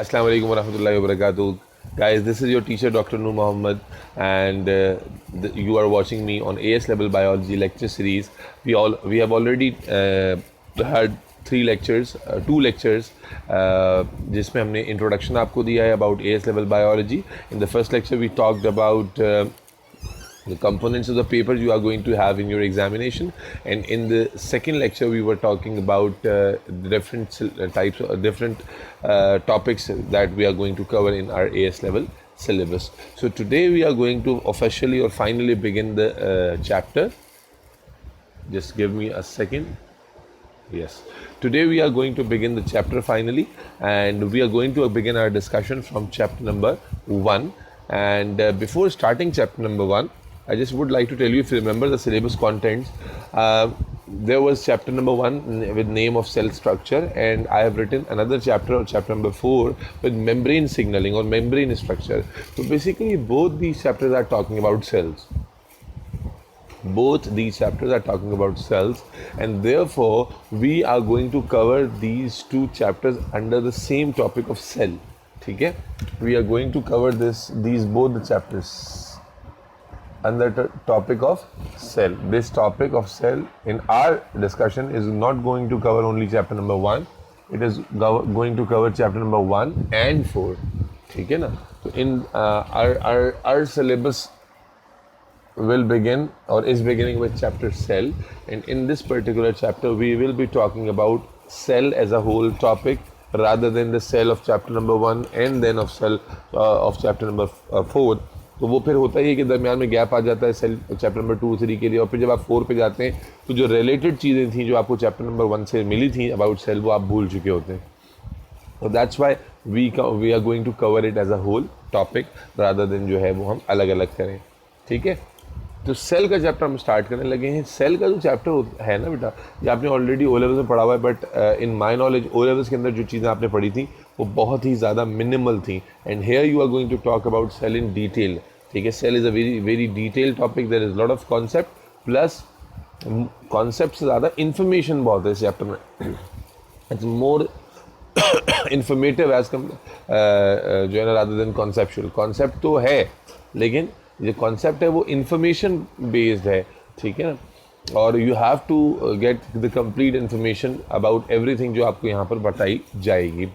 Assalamu alaikum warahmatullahi wabarakatuh. Guys, this is your teacher Dr. Noor Mohammed, and you are watching me on AS Level Biology lecture series. We have already had three lectures, two lectures, जिसमें हमने introduction आपको दिया है about AS Level Biology. In the first lecture, we talked about the components of the paper you are going to have in your examination, and in the second lecture we were talking about different types of different topics that we are going to cover in our AS level syllabus. So today we are going to officially or finally begin the chapter. Just give me a second. Yes, today we are going to begin the chapter finally, and we are going to begin our discussion from chapter number 1. And before starting chapter number 1, I just would like to tell you, if you remember the syllabus contents, there was chapter number 1 with name of cell structure, and I have written another chapter, or chapter number 4, with membrane signaling or membrane structure. So basically both these chapters are talking about cells. Both these chapters are talking about cells, and therefore we are going to cover these two chapters under the same topic of cell. Okay? We are going to cover these both the chapters under the topic of cell. This topic of cell in our discussion is not going to cover only chapter number 1. It is going to cover chapter number 1 and 4. Okay, na? So in our syllabus will begin or is beginning with chapter cell, and in this particular chapter we will be talking about cell as a whole topic rather than the cell of chapter number 1 and then of cell of chapter number 4. तो वो फिर होता ही है कि दरमियान में gap आ जाता है सेल चैप्टर नंबर 2 3 के लिए, और फिर जब आप 4 पे जाते हैं तो जो रिलेटेड चीज़ें थी जो आपको चैप्टर नंबर 1 से मिली थी अबाउट सेल, वो आप भूल चुके होते हैं. तो that's why we are going to cover it as a whole topic rather than जो है वो हम अलग अलग करें. ठीक है, तो सेल का चैप्टर हम स्टार्ट करने लगे हैं. सेल का जो चैप्टर है ना बेटा, ये आपने ऑलरेडी ओ लेवल्स में पढ़ा हुआ है, but in my knowledge O levels के अंदर जो चीज़ें आपने पढ़ी थी वो बहुत ही ज़्यादा मिनिमल थी, and here you are going to talk about cell in detail. ठीक है, cell is a very very detail topic. There is lot of concept, plus concept से ज़्यादा इंफॉर्मेशन बहुत है इस चैप्टर में. It's more informative as come जो है ना, रादर देन कॉन्सेप्चुअल. कॉन्सेप्ट तो है, लेकिन जो कॉन्सेप्ट है वो इंफॉर्मेशन बेस्ड है. ठीक है ना, और you have to get the complete information about everything जो आपको यहाँ पर बताई जाएगी.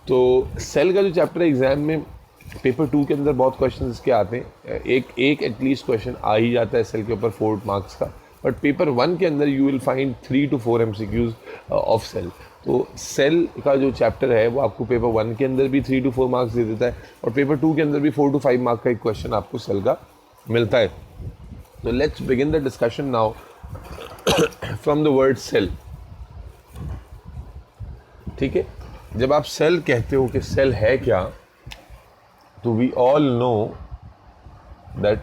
तो सेल का जो चैप्टर है एग्जाम में पेपर 2 के अंदर बहुत क्वेश्चन इसके आते हैं. एक एटलीस्ट क्वेश्चन आ ही जाता है सेल के ऊपर 4 मार्क्स का, बट पेपर 1 के अंदर you will find 3 to 4 MCQs of cell. तो सेल का जो चैप्टर है वो आपको पेपर 1 के अंदर भी 3 to 4 मार्क्स दे देता है, और पेपर 2 के अंदर भी 4 to 5 मार्क्स का एक क्वेश्चन आपको सेल का मिलता है. तो let's begin the discussion now from the word cell. ठीक है, जब आप सेल कहते हो कि सेल है क्या, तो we all know that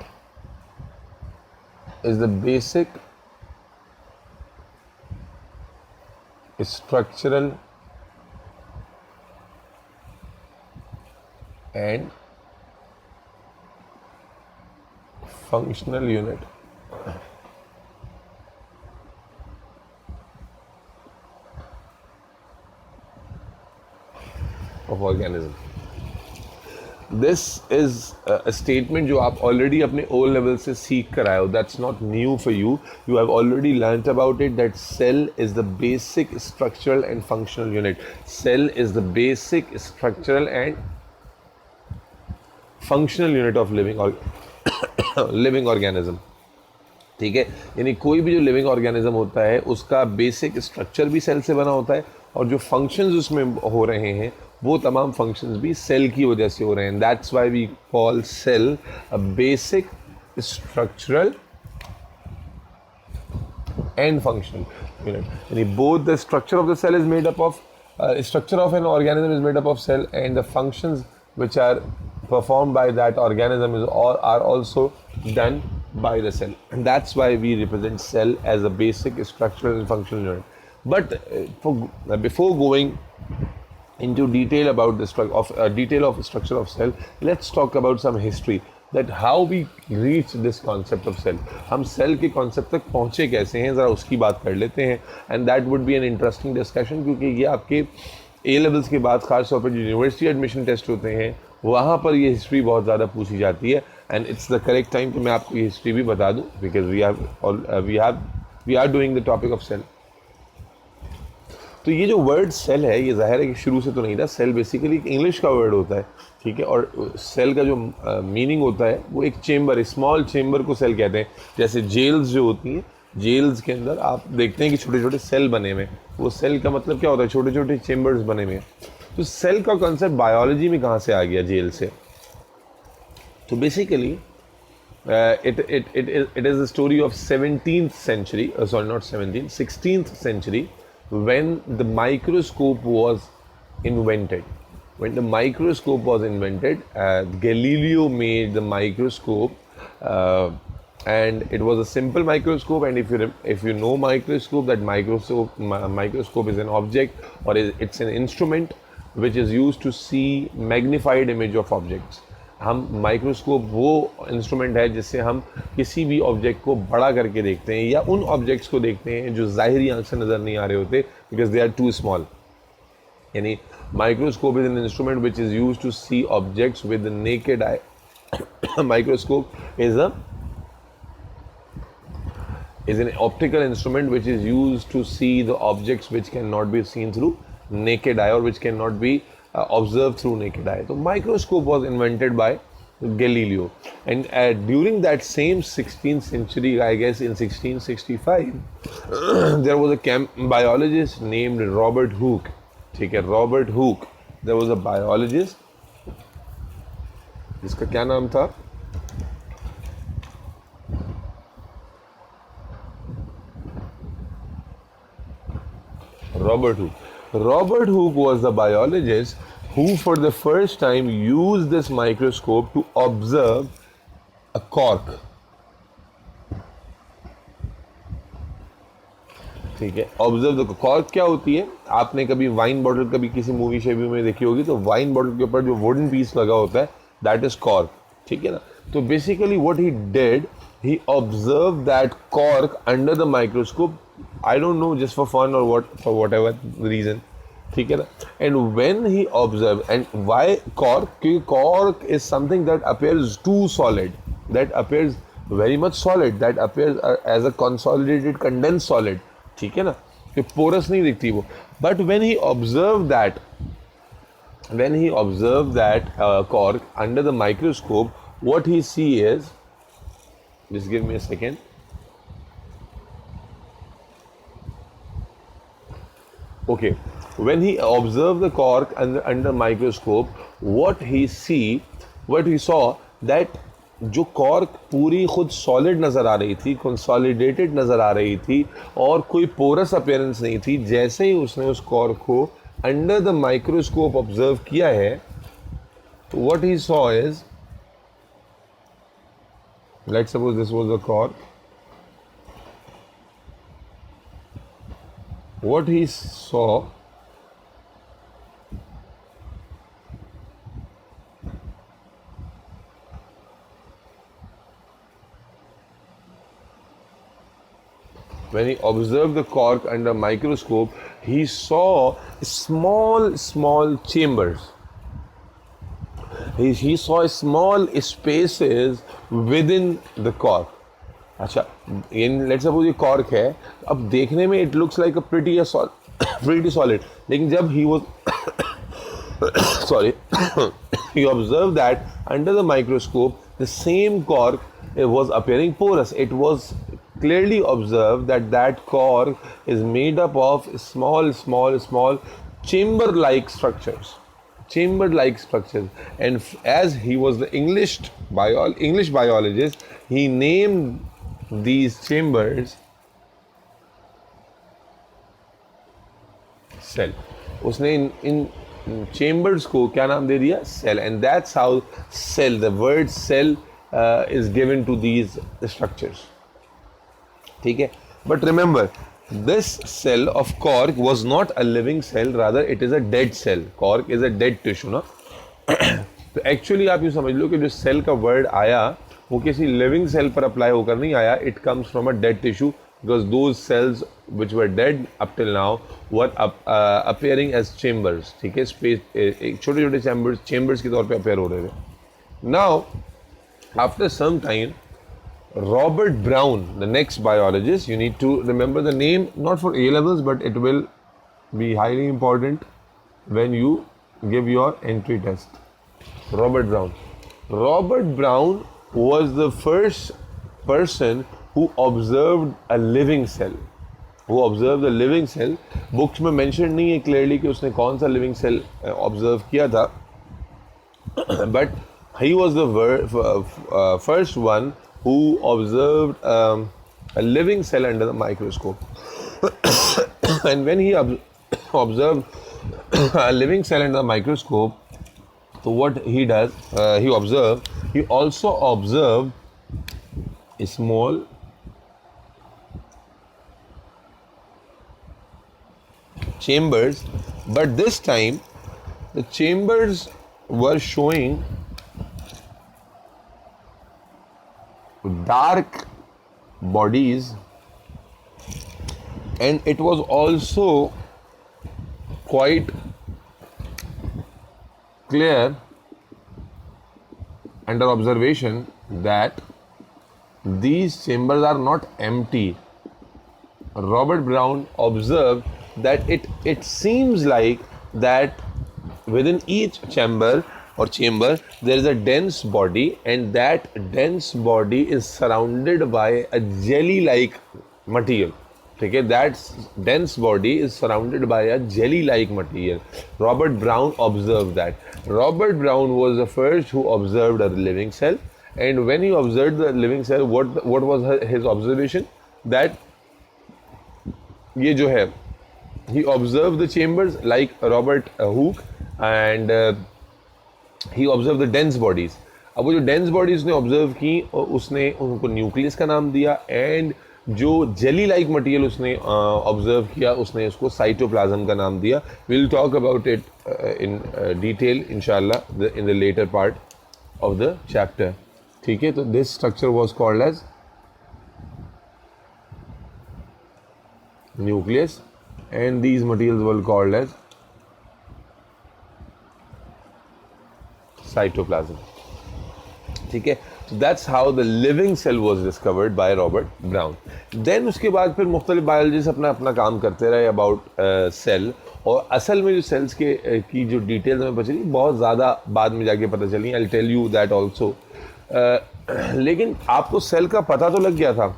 is the basic structural and functional unit of organism. This is a statement जो आप ऑलरेडी अपने O level से सीख कर आए हो. That's not new for you. You have already learnt about it, that cell is the basic structural and functional unit. Cell is the basic structural and functional unit of living organism. ठीक है, यानी कोई भी जो living organism होता है उसका basic structure भी सेल से बना होता है, और जो फंक्शंस उसमें हो रहे हैं वो तमाम फंक्शंस भी सेल की वजह से हो रहे हैं. That's why we call cell a basic structural and functional unit. यानी both the structure of the cell is made up of structure of an organism is made up of cell, and the functions which are performed by that organism are also done by the cell, and that's why we represent cell as a basic structural and functional unit. But before going into detail about the structure of cell, let's talk about some history, that how we reach this concept of cell. हम cell के concept तक पहुँचे कैसे हैं, ज़रा उसकी बात कर लेते हैं. And that would be an interesting discussion, क्योंकि ये आपके ए लेवल्स के बाद खास तौर पर जो यूनिवर्सिटी एडमिशन टेस्ट होते हैं वहाँ पर ये हिस्ट्री बहुत ज़्यादा पूछी जाती है, and it's the correct time कि मैं आपको ये हिस्ट्री भी बता दूँ, because we are doing the topic of cell. तो ये जो वर्ड सेल है ये ज़ाहिर है कि शुरू से तो नहीं था, सेल बेसिकली एक इंग्लिश का वर्ड होता है, ठीक है, और सेल का जो मीनिंग होता है वो एक चेम्बर, स्मॉल चेम्बर को सेल कहते हैं। जैसे जेल्स जो होती हैं, जेल्स के अंदर आप देखते हैं कि छोटे छोटे सेल बने हुए, वो सेल का मतलब क्या होता है, छोटे छोटे चेम्बर्स बने हुए। तो सेल का कॉन्सेप्ट बायोलॉजी में कहाँ से आ गया, जेल से। तो basically it is the story of 17th century, sorry not 17th, 16th century, when the microscope was invented. When the microscope was invented, Galileo made the microscope, and it was a simple microscope. And if you know microscope, that microscope is an object, or it's an instrument which is used to see magnified image of objects. हम microscope वो instrument है जिससे हम किसी भी object को बड़ा करके देखते हैं, या उन ऑब्जेक्ट्स को देखते हैं जो ज़ाहिरी आंख से नज़र नहीं आ रहे होते, because they are too small. यानी microscope is an instrument which is use to see objects with the naked eye. Microscope is an optical instrument which is used to see the objects which cannot be seen through naked eye, or which cannot be observed through naked eye. So microscope was invented by Galileo, and during that same 16th century, I guess in 1665, there was a biologist named Robert Hooke. ठीक है, Robert Hooke. There was a biologist जिसका क्या नाम था, Robert Hooke. Robert Hooke was the biologist who for the first time used this microscope to observe a cork. ठीक है, observe the cork क्या होती है। आपने कभी वाइन बॉटल कभी किसी मूवी शेवी में देखी होगी, तो वाइन बॉटल के ऊपर जो वुडन पीस लगा होता है, दैट इज कॉर्क, ठीक है ना। तो basically what he did, he observe that cork under the microscope, I don't know, just for fun और व्हाट, फॉर व्हाटएवर रीजन, ठीक है ना। And when he observe, and why cork, क्योंकि cork is something that appears to solid, that appears very much solid, that appears as a consolidated condense solid, ठीक है ना, कि porous नहीं दिखती वो। But when he observe that, cork under the microscope, what he see is, just give me a second, okay, when he observed the cork under microscope, what he saw that जो cork पूरी खुद solid नज़र आ रही थी, consolidated नज़र आ रही थी, और कोई पोरस अपीयरेंस नहीं थी। जैसे ही उसने उस कॉर्क को अंडर द माइक्रोस्कोप ऑब्जर्व किया है, तो what he saw is, let's suppose this was the cork, what he saw, when he observed the cork under microscope, he saw small chambers. He saw small spaces within the cork. अच्छा, let's suppose ये cork है, अब देखने में it looks like a pretty solid, लेकिन जब he was sorry he observed that under the microscope the same cork was appearing porous. It was clearly observed that cork is made up of small chamber-like structures. And as he was the English biologist, he named these chambers cell. उसने इन chambers को क्या नाम दे दिया, cell. And that's how cell, the word cell is given to these structures. ठीक है, but remember this cell of cork was not a living cell, rather it is a dead cell. Cork is a dead tissue ना। तो actually आप यूँ समझ लो कि जो cell का वर्ड आया वो किसी लिविंग सेल पर अप्लाई होकर नहीं आया, it comes from a dead tissue because those cells which were dead up till now were appearing as chambers. ठीक है, space एक छोटे छोटे chambers के तौर पे appear हो रहे थे. Now after some time, Robert Brown, the next biologist, you need to remember the name not for A levels, but it will be highly important when you give your entry test. Robert Brown. Robert Brown was the first person who observed a living cell. Who observed a living cell. Books में mention नहीं है clearly कि उसने कौन सा living cell observe किया था. But he was the first one who observed a living cell under the microscope. And when he observed a living cell under the microscope, so what he does, he also observed a small chambers, but this time the chambers were showing dark bodies, and it was also quite clear under observation that these chambers are not empty. Robert Brown observed that it seems like that within each chamber there is a dense body, and that dense body is surrounded by a jelly-like material. Okay, that dense body is surrounded by a jelly-like material. Robert Brown observed that. Robert Brown was the first who observed a living cell, and when he observed the living cell, what was his observation? That ये जो है, he observed the chambers like Robert Hooke, and he observed the dense bodies. अब वो जो dense bodies ने observe की, उसने उनको nucleus का नाम दिया, and जो jelly like material उसने observe किया, उसने उसको cytoplasm का नाम दिया. We'll talk about it in detail inshallah in the later part of the chapter. ठीक है, तो this structure was called as nucleus, and these materials were called as cytoplasm. ठीक है, so that's how the living cell was discovered by Robert Brown. Then उसके बाद फिर मुख्तलिफ biologist अपना अपना काम करते रहे अबाउट सेल, और असल में जो सेल्स के की जो डिटेल्स हमें पता चली बहुत ज़्यादा बाद में जाके पता चली. I will tell you that also. लेकिन आपको सेल का पता तो लग गया था,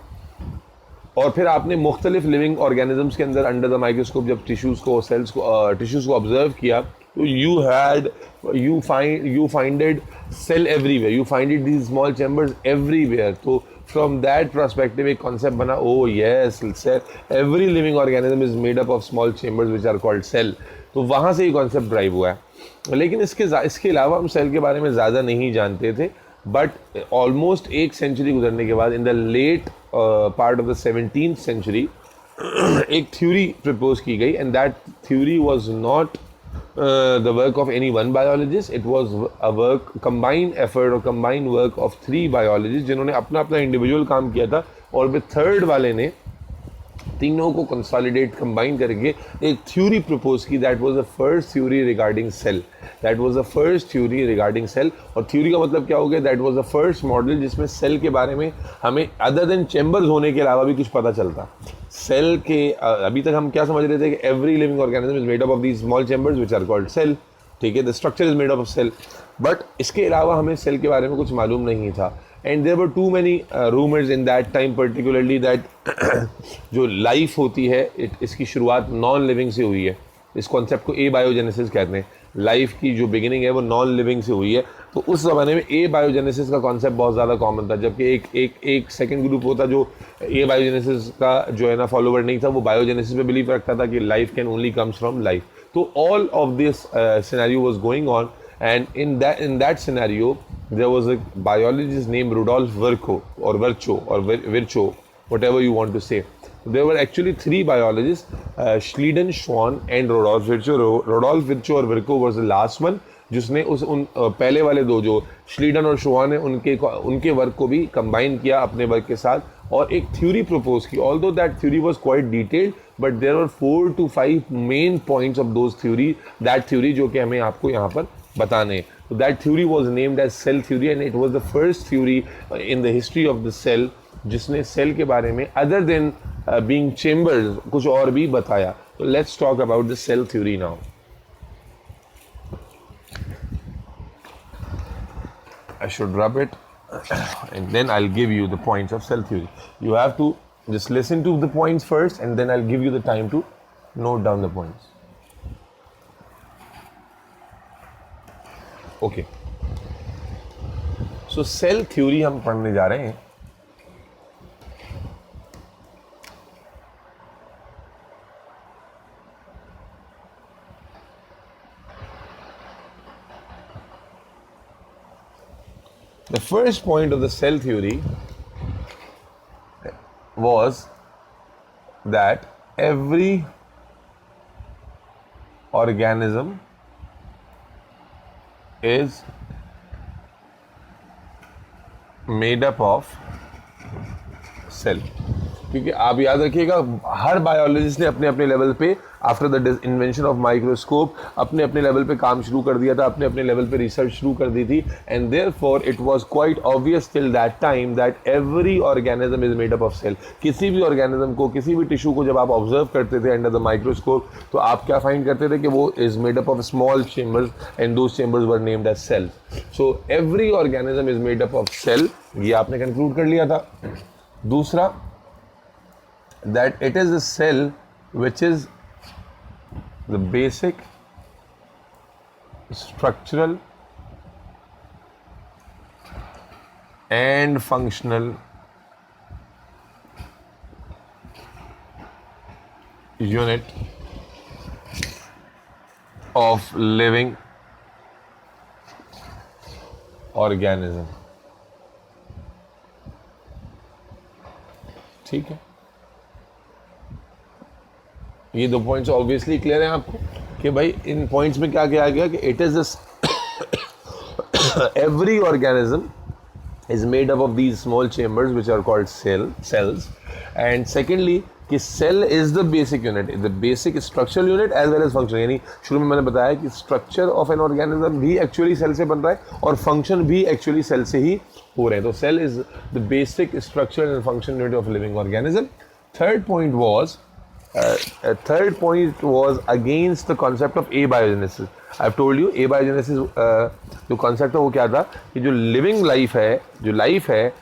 और फिर आपने मुख्तलिफ लिविंग ऑर्गेनिजम्स के अंदर अंडर द माइक्रोस्कोप जब टिश्यूज़ को सेल्स को टिश्यूज़ को ऑब्जर्व किया, तो you find it cell everywhere, you find it these small chambers everywhere. तो from that perspective एक concept बना, oh yes, cell, every living organism is made up of small chambers which are called cell. तो वहाँ से ये concept drive हुआ है. लेकिन इसके अलावा हम सेल के बारे में ज़्यादा नहीं जानते थे, बट ऑलमोस्ट एक सेंचुरी गुजरने के बाद in the late part of the 17th century एक थ्योरी प्रपोज की गई, and that theory was not the work of any one biologist. It was a work, combined effort or combined work of 3 biologists जिन्होंने अपना अपना individual काम किया था, और फिर थर्ड वाले ने तीनों को कंसोलिडेट कंबाइन करके एक थ्योरी प्रपोज की. That was the first theory regarding cell. That was the first theory regarding cell. और थ्योरी का मतलब क्या हो गया? That was the first model जिसमें सेल के बारे में हमें अदर देन चैम्बर्स होने के अलावा भी कुछ पता चलता. सेल के अभी तक हम क्या समझ रहे थे कि every living organism is made up of these small chambers which are called cell. ठीक है, the structure is made up of cell. But इसके अलावा हमें सेल के बारे में कुछ मालूम नहीं था. And there were too many rumours in that time, particularly that जो लाइफ होती है इसकी शुरुआत नॉन लिविंग से हुई है. इस कॉन्सेप्ट को ए बायोजेनेसिस कहते हैं. लाइफ की जो बिगिनिंग है वो नॉन लिविंग से हुई है. तो उस ज़माने में ए बायोजेनेसिस का कॉन्सेप्ट बहुत ज़्यादा कॉमन था, जबकि एक सेकंड ग्रुप होता जो ए बायोजेनेसिस का जो है ना फॉलोवर नहीं था, वो बायोजेनेसिस पे बिलीव रखता था कि life can only comes from life. तो all of this scenario was going on, and in that scenario there was a biologist named Rudolf Virchow, whatever you want to say. There were actually 3 biologists, Schleiden, Schwann and Rudolf Virchow. Rudolf Virchow or Virchow was the last one. जिसने पहले वाले दो जो Schleiden और शोआ ने उनके work को भी कंबाइन किया अपने वर्क के साथ और एक थ्योरी प्रपोज की. Although that theory was quite detailed, but there are 4 to 5 main points of that theory जो कि हमें आपको यहाँ पर बताने हैं. So that theory was named as cell theory and it was the first theory in the history of the cell जिसने cell के बारे में other than being chambers कुछ और भी बताया. So let's talk about the cell theory now. I should rub it and then I'll give you the points of cell theory. You have to just listen to the points first and then I'll give you the time to note down the points. Okay, so cell theory हम पढ़ने जा रहे हैं. The first point of the cell theory was that every organism is made up of cell. क्योंकि आप याद रखिएगा हर biologist ने अपने अपने लेवल पे after the invention of microscope अपने अपने लेवल पे काम शुरू कर दिया था, अपने अपने लेवल पे रिसर्च शुरू कर दी थी. And therefore it was quite obvious till that time that every organism is made up of cell. किसी भी ऑर्गेनिज्म को, किसी भी टिश्यू को जब आप ऑब्जर्व करते थे अंडर द माइक्रोस्कोप तो आप क्या फाइंड करते थे कि वो is made up of small chambers and those chambers were named as cells. So every organism is made up of cell, ये आपने कंक्लूड कर लिया था. दूसरा, that it is a cell which is the basic structural and functional unit of living organism. ठीक है, ये दो पॉइंट्स ऑब्वियसली क्लियर हैं आपको कि भाई इन पॉइंट्स में क्या किया गया कि it is every organism is made up of these small chambers which are called cells. And secondly कि cell is the basic unit, the basic structural unit as well as function. यानी शुरू में मैंने बताया कि structure of an organism भी actually cell से बन रहा है और function भी actually cell से ही हो रहे हैं. तो cell is the basic structural and function unit of living organism. Third point was against the concept of abiogenesis. I've told you abiogenesis जो concept है वो क्या था कि जो living life है, जो life है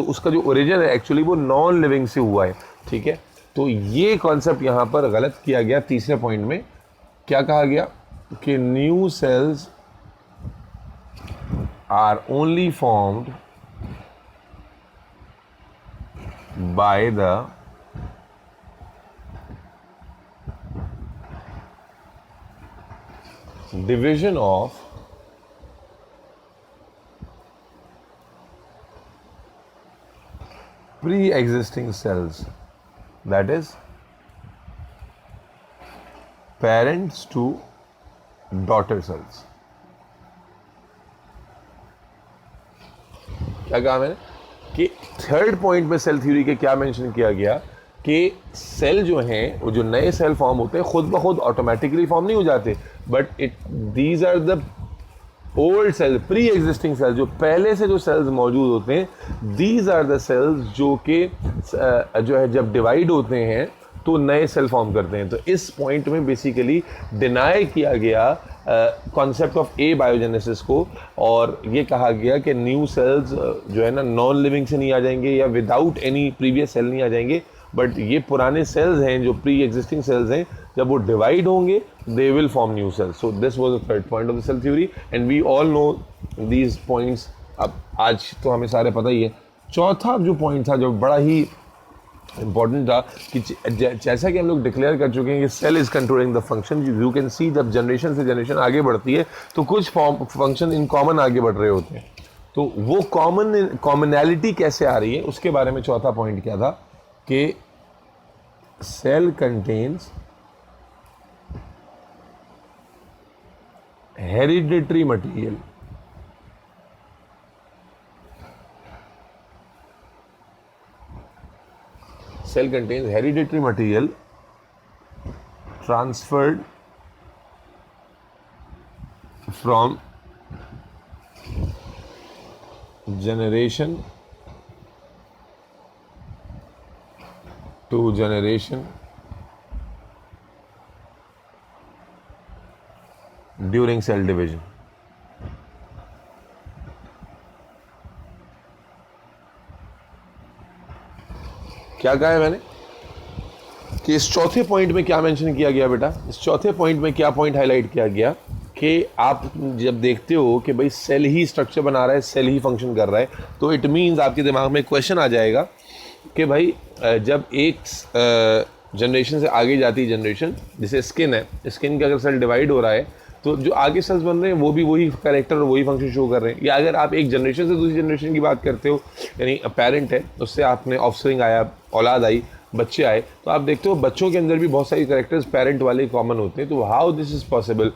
उसका जो origin है actually वो non living से हुआ है. ठीक है, तो ये concept यहाँ पर गलत किया गया. तीसरे point में क्या कहा गया कि new cells are only formed by the division of pre-existing cells, that is parents to daughter cells. क्या कहा मैंने कि थर्ड पॉइंट में सेल थ्योरी के क्या मेंशन किया गया कि सेल जो हैं वो जो नए सेल फॉर्म होते हैं खुद ब खुद ऑटोमेटिकली फॉर्म नहीं हो जाते, but these are the old cell, pre existing cells, जो पहले से जो सेल्स मौजूद होते हैं, दीज आर द सेल्स जो कि जो है जब डिवाइड होते हैं तो नए सेल फॉर्म करते हैं. तो इस पॉइंट में बेसिकली डिनाई किया गया कॉन्सेप्ट ऑफ ए बायोजेनेसिस को और ये कहा गया कि न्यू सेल्स जो है ना नॉन लिविंग से नहीं आ जाएंगे या विदाउट एनी प्रीवियस सेल नहीं आ जाएंगे, बट ये पुराने सेल्स हैं जो प्री एग्जिस्टिंग सेल्स हैं, जब वो डिवाइड होंगे they will form new cells. So this was the third point of the cell theory and we all know these points. अब आज तो हमें सारे पता ही है. चौथा जो पॉइंट था जो बड़ा ही इम्पॉर्टेंट था कि जैसा कि हम लोग डिक्लेयर कर चुके हैं कि cell is controlling the function. You can see जब जनरेशन से जनरेशन आगे बढ़ती है तो कुछ फंक्शन इन कॉमन आगे बढ़ रहे होते हैं, तो वो कॉमनैलिटी कैसे आ रही है उसके बारे में चौथा पॉइंट क्या था कि cell contains hereditary material. Cell contains hereditary material transferred from generation to generation during cell division. क्या कहा है मैंने कि इस चौथे पॉइंट में क्या मेंशन किया गया बेटा? इस चौथे पॉइंट में क्या पॉइंट हाईलाइट किया गया कि आप जब देखते हो कि भाई सेल ही स्ट्रक्चर बना रहा है, सेल ही फंक्शन कर रहा है, तो इट मीन्स आपके दिमाग में क्वेश्चन आ जाएगा कि भाई जब एक जनरेशन से आगे जाती जनरेशन, जैसे स्किन है, स्किन का अगर सेल डिवाइड हो रहा है तो जो आगे सेल्स बन रहे हैं वो भी वही कैरेक्टर और वही फंक्शन शो कर रहे हैं। या अगर आप एक जनरेशन से दूसरी जनरेशन की बात करते हो, यानी पेरेंट है, उससे आपने ऑफस्प्रिंग आया, औलाद आई, बच्चे आए, तो आप देखते हो बच्चों के अंदर भी बहुत सारी कैरेक्टर्स पेरेंट वाले कॉमन होते हैं। तो how this is possible?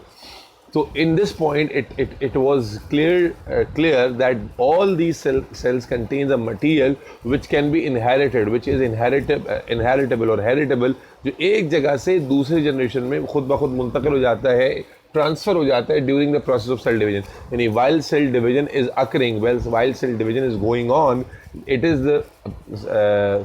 So in this point, it was clear that all these cells contains a material which can be inherited, which is inheritable or heritable, जो एक जगह से दूसरे जनरेशन में खुद ब खुद मुंतकिल हो जाता है, ट्रांसफर हो जाता है during the process of cell division. यानी while cell division is occurring, while cell division is going on, it is the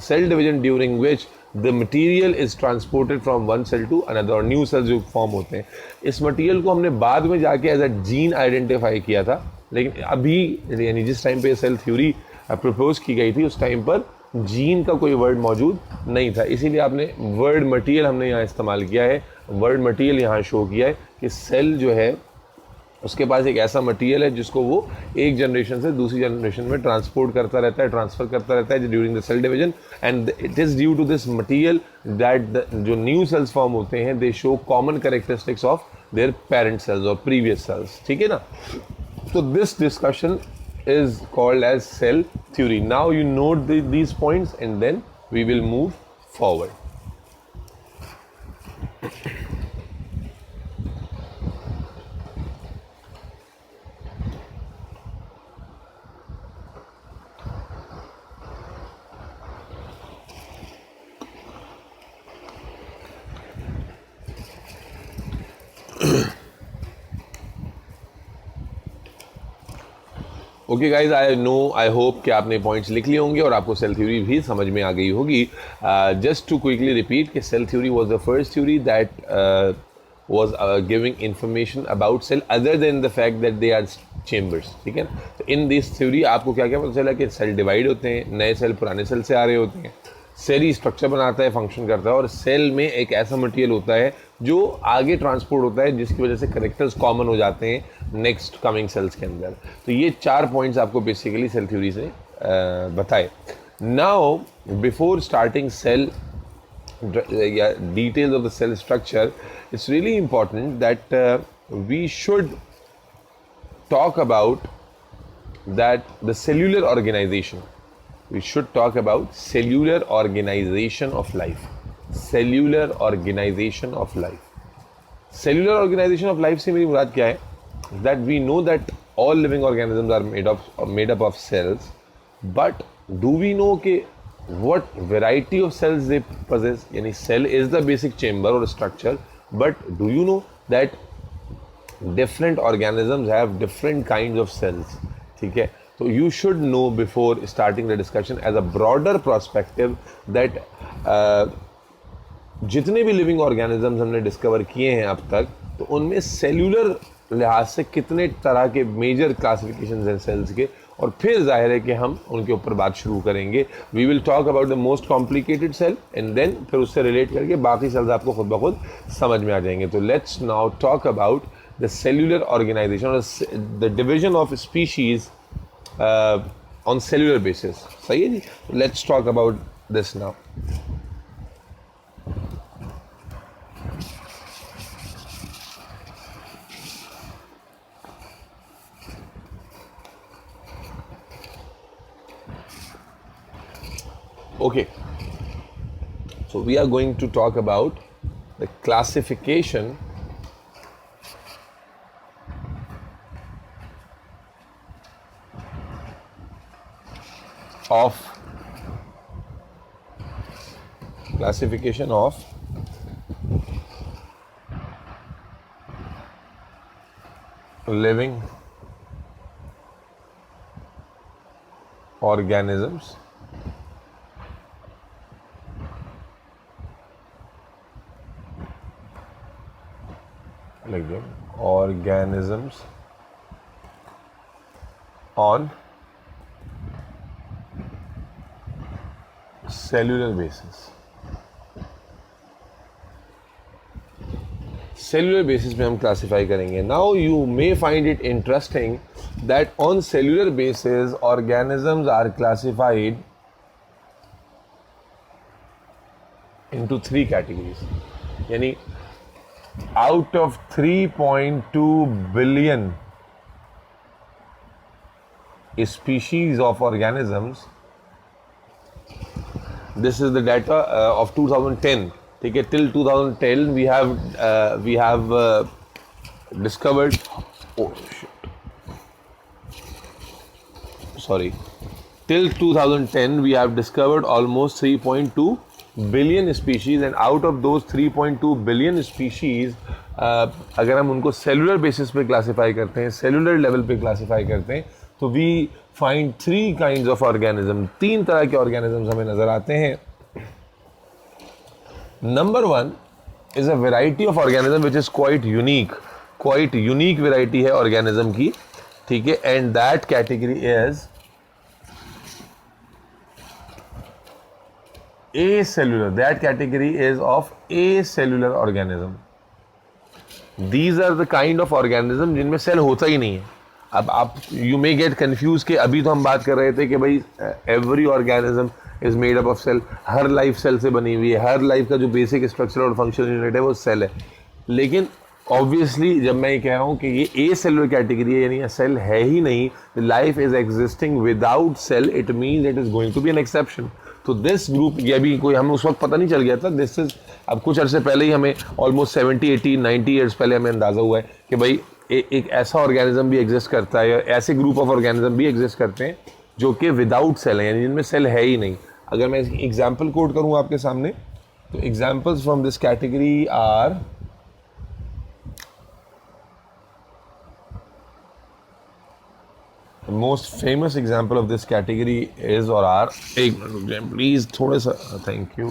cell division during which the material is transported from one cell to another, और new sales जो form होते हैं। इस material को हमने बाद में जाके एज अ जीन आइडेंटिफाई किया था, लेकिन अभी यानी जिस टाइम पे सेल थ्योरी प्रपोज की गई थी उस टाइम पर जीन का कोई वर्ड मौजूद नहीं था, इसीलिए आपने वर्ड मटेरियल हमने यहाँ इस्तेमाल किया है। वर्ड मटेरियल यहाँ शो किया है कि सेल जो है उसके पास एक ऐसा मटेरियल है जिसको वो एक जनरेशन से दूसरी जनरेशन में ट्रांसपोर्ट करता रहता है, ट्रांसफ़र करता रहता है during the cell division, and it is due to this material that जो न्यू सेल्स फॉर्म होते हैं they show common characteristics of their parent cells और प्रीवियस सेल्स। ठीक है ना? तो this discussion is called as cell theory. Now you note these points and then we will move forward. Okay guys, I hope कि आपने points लिख लिए होंगे और आपको सेल थ्योरी भी समझ में आ गई होगी। जस्ट टू क्विकली रिपीट कि cell theory was the first theory that was giving information about cell other than the fact that they are chambers। ठीक है ना? तो इन दिस थ्योरी आपको क्या क्या पता चला कि सेल डिवाइड होते हैं, नए सेल पुराने सेल से आ रहे होते हैं, सेल ही स्ट्रक्चर बनाता है, फंक्शन करता है, और सेल में एक ऐसा मटेरियल होता है जो आगे ट्रांसपोर्ट होता है जिसकी वजह से करेक्टर्स कॉमन हो जाते हैं नेक्स्ट कमिंग सेल्स के अंदर। तो ये 4 पॉइंट्स आपको बेसिकली सेल थ्योरी से बताए। Now before starting cell details of the cell structure, it's really important that we should talk about that the cellular organization. We should talk about cellular organization of life. Cellular organization of life. Cellular organization of life से मेरी मुराद क्या है? That we know that all living organisms are made up of cells, but do we know कि what variety of cells they possess? यानी cell is the basic chamber or structure, but do you know that different organisms have different kinds of cells? ठीक है, तो you should know before starting the discussion as a broader perspective that जितने भी living organisms हमने discover किए हैं अब तक, तो उनमें सेल्यूलर लिहाज से कितने तरह के मेजर क्लासिफिकेशन हैं सेल्स के, और फिर जाहिर है कि हम उनके ऊपर बात शुरू करेंगे। We will talk about the most complicated cell and then फिर उससे रिलेट करके बाकी सेल्स आपको खुद ब खुद समझ में आ जाएंगे। तो let's now talk about the cellular organization और the division of species on cellular basis. सही है जी? Let's talk about this now. Okay, so we are going to talk about the classification of living organisms on cellular basis. Cellular basis पे हम classify करेंगे. Now you may find it interesting that on cellular basis organisms are classified into 3 categories. यानी out of 3.2 billion species of organisms, this is the data of 2010. ठीक है, till 2010 we have discovered, oh shit, sorry, till 2010 we have discovered almost 3.2 billion species, and out of those 3.2 billion species अगर हम उनको cellular basis पे classify करते हैं, cellular level पे classify करते हैं, तो we find 3 kinds of organism. 3 तरह के ऑर्गेनिजम्स हमें नजर आते हैं. Number 1 is a variety of organism which is quite unique variety है ऑर्गेनिज्म की. ठीक है, and that category is acellular. That category is of acellular organism. These are the kind of organism जिनमें सेल होता ही नहीं है. अब आप you may get confused कि अभी तो हम बात कर रहे थे कि भाई every organism is made up of cell. हर लाइफ सेल से बनी हुई है. हर लाइफ का जो बेसिक स्ट्रक्चर और फंक्शन यूनिट है वो सेल है. लेकिन ऑब्वियसली जब मैं ये कह रहा हूँ कि ये ए सेलुलर कैटेगरी है, यानी सेल है ही नहीं, life is existing without cell, it means it is going to be an exception. तो दिस ग्रुप, ये भी कोई हमें उस वक्त पता नहीं चल गया था. दिस इज अब कुछ अर्से पहले ही हमें ऑलमोस्ट 70, 80, 90 ईयर्स पहले हमें अंदाजा हुआ है कि भाई एक ऐसा ऑर्गेनिज्म भी एग्जिस्ट करता है, या ऐसे ग्रुप ऑफ ऑर्गेनिज्म भी एग्जिस्ट करते हैं जो कि विदाउट सेल है, यानी जिनमें सेल है ही नहीं. अगर मैं एग्जाम्पल कोट करूँ आपके सामने, तो examples from this category are The most famous example of this category is or are, एक मिनट रुक जाएं प्लीज थोड़ा सा, thank you.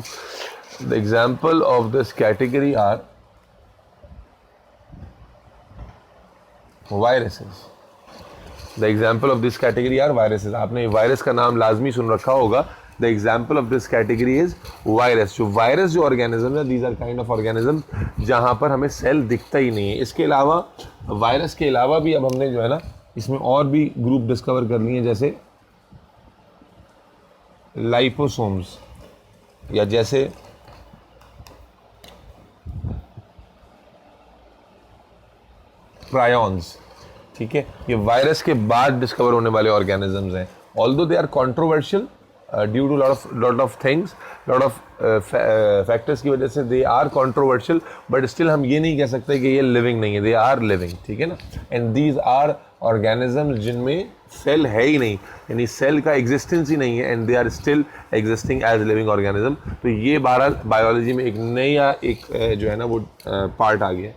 The example of this category are viruses. The example of this category are viruses. आपने virus का नाम लाजमी सुन रखा होगा. The example of this category is virus. जो वायरस जो ऑर्गेनिज्म है, these are kind of organisms जहाँ पर हमें सेल दिखता ही नहीं है. इसके अलावा वायरस के अलावा भी अब हमने जो है ना इसमें और भी ग्रुप डिस्कवर कर लिए, जैसे लाइपोसोम्स या जैसे प्रायॉन्स. ठीक है, ये वायरस के बाद डिस्कवर होने वाले ऑर्गेनिजम्स हैं. Although they are controversial due to lot of things, lot of factors की वजह से they are controversial, but still हम ये नहीं कह सकते कि ये लिविंग नहीं है. They are living. ठीक है ना. एंड दीज आर ऑर्गेनिजम्स जिनमें सेल है ही नहीं, यानी सेल का एग्जिस्टेंस ही नहीं है, and they are still existing as living organism. तो ये बायोलॉजी में एक नया एक जो है ना वो पार्ट आ गया.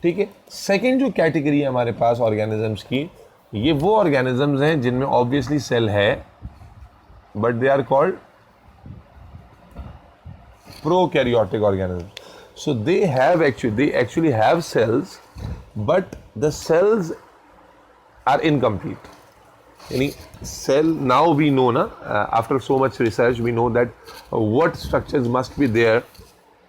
ठीक है. सेकेंड जो कैटेगरी है हमारे पास ऑर्गेनिजम्स की, ये वो ऑर्गेनिजम्स हैं जिनमें ऑब्वियसली सेल है, but they are called prokaryotic organisms. So they actually have cells, but the cells are incomplete. Yani cell, now we know na, after so much research we know that what structures must be there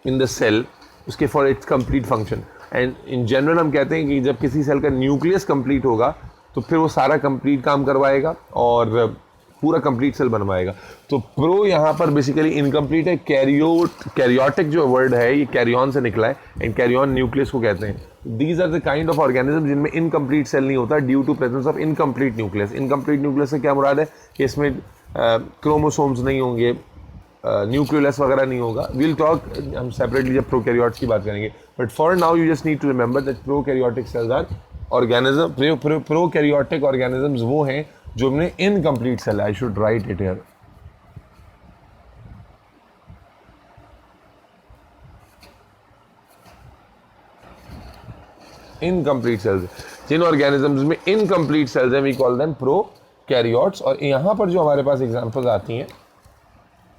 in the cell उसके for its complete function. And in general हम कहते हैं कि जब किसी cell का nucleus complete होगा तो फिर वो सारा कंप्लीट काम करवाएगा और पूरा कंप्लीट सेल बनवाएगा. तो प्रो यहाँ पर बेसिकली इनकम्प्लीट है. कैरियोटिक जो वर्ड है ये कैरियन से निकला है, एंड कैरियन न्यूक्लियस को कहते हैं. These are the kind of organism जिनमें इनकम्प्लीट सेल नहीं होता due to presence of incomplete nucleus. Incomplete nucleus से क्या मुराद है कि इसमें क्रोमोसोम्स नहीं होंगे, न्यूक्लियोलस वगैरह नहीं होगा. वील टॉक हम सेपरेटली जब प्रोकैरियोट्स की बात करेंगे, but for now you just need to remember that prokaryotic cells are organism. Prokaryotic organisms वो हैं जो हमने incomplete cell. I should write it here. Incomplete cells. जिन ऑर्गेनिजम्स में इनकम्प्लीट सेल्स हैं वी कॉल देम प्रोकैरियोट्स। और यहाँ पर जो हमारे पास एग्जांपल्स आती हैं,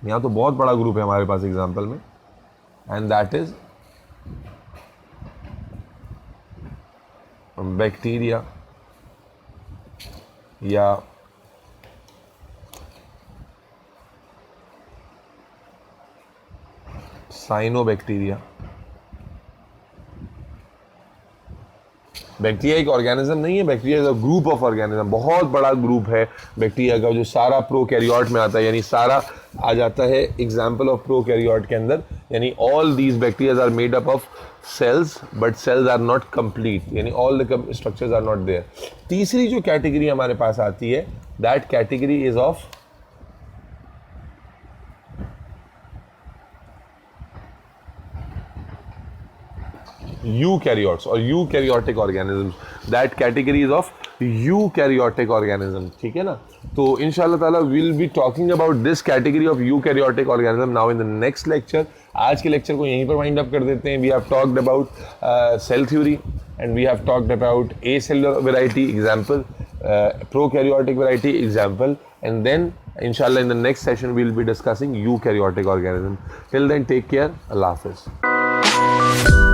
यहाँ तो बहुत बड़ा ग्रुप है हमारे पास एग्जांपल में, एंड दैट इज बैक्टीरिया या साइनोबैक्टीरिया। बैक्टीरिया एक ऑर्गेनिज्म नहीं है, bacteria is a group of organism, बहुत बड़ा ग्रुप है बैक्टीरिया का जो सारा प्रोकैरियोट में आता है, यानी सारा आ जाता है एग्जाम्पल ऑफ प्रोकैरियोट के अंदर। यानी all these bacterias are made up of cells but cells are not complete, यानी all the structures are not there. तीसरी जो कैटेगरी हमारे पास आती है that category is of eukaryotes और eukaryotic organisms. That category is of eukaryotic organism, ठीक है ना। तो इंशाल्लाह ताला will be talking about this category of eukaryotic organism now in the next lecture. आज के लेक्चर को यहीं पर वाइंड अप कर देते हैं। We have talked about cell theory and we have talked about acellular variety example, prokaryotic variety example, and then inshallah in the next session we'll be discussing eukaryotic organism. Till then, take care. Allah Hafiz.